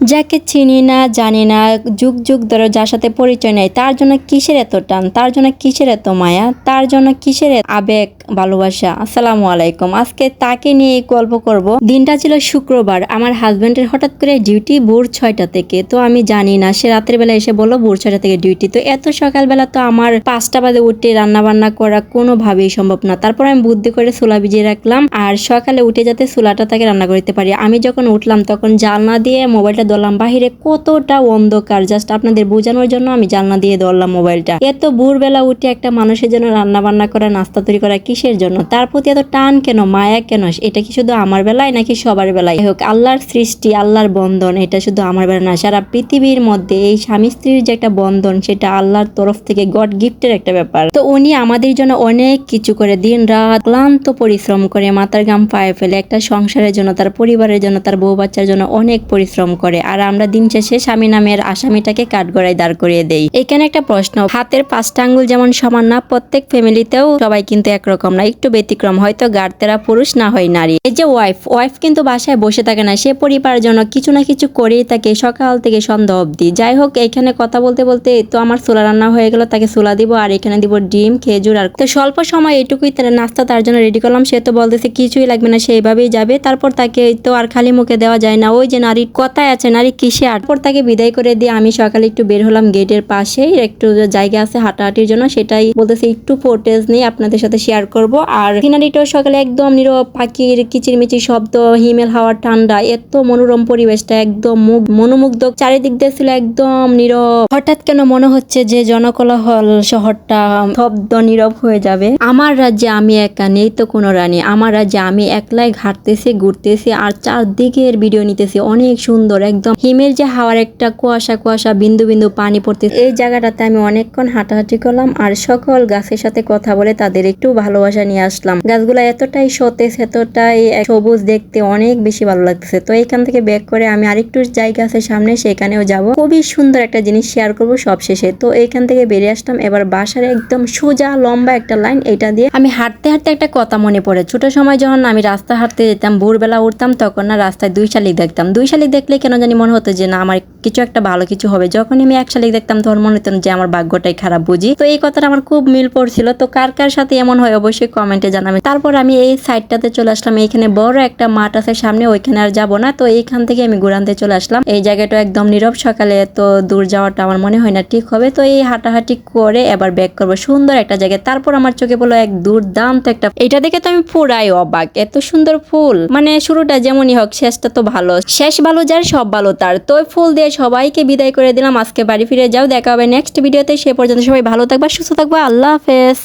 যাকে চিনি না জানি না, যুগ যুগ ধরে যার সাথে পরিচয় নেই, তার জন্য কিসের এত টান, তার জন্য কিসের এত মায়া, তার জন্য কিসের আবেগ ভালোবাসা। আসসালামু আলাইকুম। আজকে তাকে নিয়ে গল্প করব। দিনটা ছিল শুক্রবার। আমার হাজবেন্ডের হঠাৎ করে ডিউটি ভোর 6টা থেকে। তো আমি জানি না, সে রাতের বেলা এসে বললো ভোর 6টা থেকে ডিউটি। তো এত সকালবেলা তো আমার 5টা বাজে উঠে রান্না বান্না করা কোনোভাবেই সম্ভব না। তারপর আমি বুদ্ধি করে চুলা ভিজিয়ে রাখলাম, আর সকালে উঠে যাতে চুলাটা তাকে রান্না করতে পারি। আমি যখন উঠলাম তখন জানলা দিয়ে মোবাইলটা ধরলাম, বাহিরে কতটা অন্ধকার, জাস্ট আপনাদের বোঝানোর জন্য আমি জানলা দিয়ে ধরলাম মোবাইলটা। এত ভোরবেলা উঠে একটা মানুষের জন্য রান্না বান্না করা, নাস্তা তৈরি করা কিসের জন্য, তার প্রতি এত টান কেন, মায়া কেন? এটা কি শুধু আমার বেলায় নাকি সবার বেলায়? হোক, আল্লাহর সৃষ্টি, আল্লাহর বন্ধন, এটা শুধু আমার বেলা না, সারা পৃথিবীর মধ্যে এই স্বামী স্ত্রীর যে একটা বন্ধন, সেটা আল্লাহর তরফ থেকে গড গিফটের একটা ব্যাপার। তো উনি আমাদের জন্য অনেক কিছু করে, দিন রাত ক্লান্ত পরিশ্রম করে, মাথার ঘাম পায়ে ফেলে একটা সংসারের জন্য, তার পরিবারের জন্য, তার বউ বাচ্চার জন্য অনেক পরিশ্রম করে। আর আমরা দিন শেষে স্বামী নামের আসামিটাকে কাঠগড়ায় দাঁড় করিয়ে দেই। এখানে একটা প্রশ্ন, হাতের 5টা আঙ্গুল যেমন সমান না, প্রত্যেক ফ্যামিলিতেও সবাই কিন্তু একরকম না, একটু ব্যতিক্রম, হয়তো গাড়তেরা পুরুষ, না হয় নারী। এই যে ওয়াইফ কিন্তু বাসায় বসে থাকে না, সে পরিবারের জন্য কিছু না কিছু করেই থাকে সকাল থেকে সন্ধ্যা অবধি। যাই হোক, এখানে কথা বলতে বলতে তো আমার চুলা রান্না হয়ে গেল, তাকে চুলা দিব, আর এখানে দিব ডিম, খেজুর। আর তো স্বল্প সময় এটুকুই তার নাস্তা তার জন্য রেডি করলাম। সে তো বলতেছে কিছুই লাগবে না, সেইভাবেই যাবে। তারপর তাকে তো আর খালি মুখে দেওয়া যায় না, ওই যে নারীর কথায় আছে, নারী কিসে। তারপর তাকে বিদায় করে দিয়ে আমি সকালে একটু বের হলাম, গেটের পাশেই একটু জায়গা আছে হাঁটাহাঁটির জন্য, সেটাই বলতেছে একটু ফুটেজ নিয়ে আপনাদের সাথে শেয়ার করব। আর সিনারিটাও সকালে একদম নীরব, পাখির কিচিরমিচির শব্দ, হিমেল হাওয়া, ঠান্ডা, এত মনোরম পরিবেশটা, একদম মনোমুগ্ধ। চারিদিক দিয়ে ছিল একদম নীরব। হঠাৎ কেন মনে হচ্ছে যে জনকোলাহল শহরটা শব্দ নীরব হয়ে যাবে। আমার রাজ্যে আমি একা, নেই তো কোনো রানী। আমার রাজ্যে আমি একলাই ঘাটতেছি, ঘুরতেছি, আর চারদিকের ভিডিও নিতেছি। অনেক সুন্দর, একদম হিমের যে হাওয়ার একটা কুয়াশা কুয়াশা, বিন্দু বিন্দু পানি পড়তে। এই জায়গাটাতে আমি অনেকক্ষণ হাঁটাহাঁটি করলাম, আর সকল গাছের সাথে কথা বলে তাদের একটু ভালোবাসা নিয়ে আসলাম। গাছগুলা এতটাই সতেজ, এতটাই সবুজ, দেখতে অনেক বেশি ভালো লাগতেছে। তো এখান থেকে ব্যাক করে আমি আরেকটু জায়গা আছে সামনে, সেখানেও যাব। খুবই সুন্দর একটা জিনিস শেয়ার করব সব শেষে। তো এখান থেকে বেরিয়ে আসলাম, এবার বাসার একদম সোজা লম্বা একটা লাইন, এটা দিয়ে আমি হাঁটতে হাঁটতে একটা কথা মনে পড়ে। ছোট সময় যখন আমি রাস্তা হাঁটতে যেতাম, ভোরবেলা উঠতাম, তখন না রাস্তায় 2 শালিক দেখতাম। 2 শালিক দেখলে কেন জানি মনে হতো যে না, আমার কিছু একটা ভালো কিছু হবে। যখন আমি 1 শালিক দেখতাম তখন মনে হতো যে আমার ভাগ্যটাই খারাপ বুঝি। তো এই কথাটা আমার খুব মিল পড়ছিল। তো কার কার সাথে এমন হয় অবশ্যই কমেন্টে জানাবেন। তারপর আমি এই সাইডটাতে চলে আসলাম। এইখানে বড় একটা মাঠ আছে সামনে, ওইখানে আর যাবো না। তো এইখান থেকে আমি ঘুরানতে চলে আসলাম। এই জায়গাটা একদম নীরব, সকালে এত দূর যাওয়াটা আমার মনে হয় না ঠিক হবে। তো এই হাঁটাহাঁটি করে এবার ব্যাক করবো সুন্দর একটা জায়গায়। তারপর আমার চোখে পড়লো এক দুর্দান্ত একটা, এটা দেখে তো আমি পুরাই অবাক। এত সুন্দর ফুল, মানে শুরুটা যেমনই হোক শেষটা তো ভালো। শেষ ভালো যার, সব ভালো তার। তো ফুল দিয়ে সবাইকে বিদায় করে দিলাম। আজকে বাড়ি ফিরে যাও, দেখা হবে নেক্সট ভিডিওতে। সে পর্যন্ত সবাই ভালো থাকবা, সুস্থ থাকবা। আল্লাহ হাফেজ।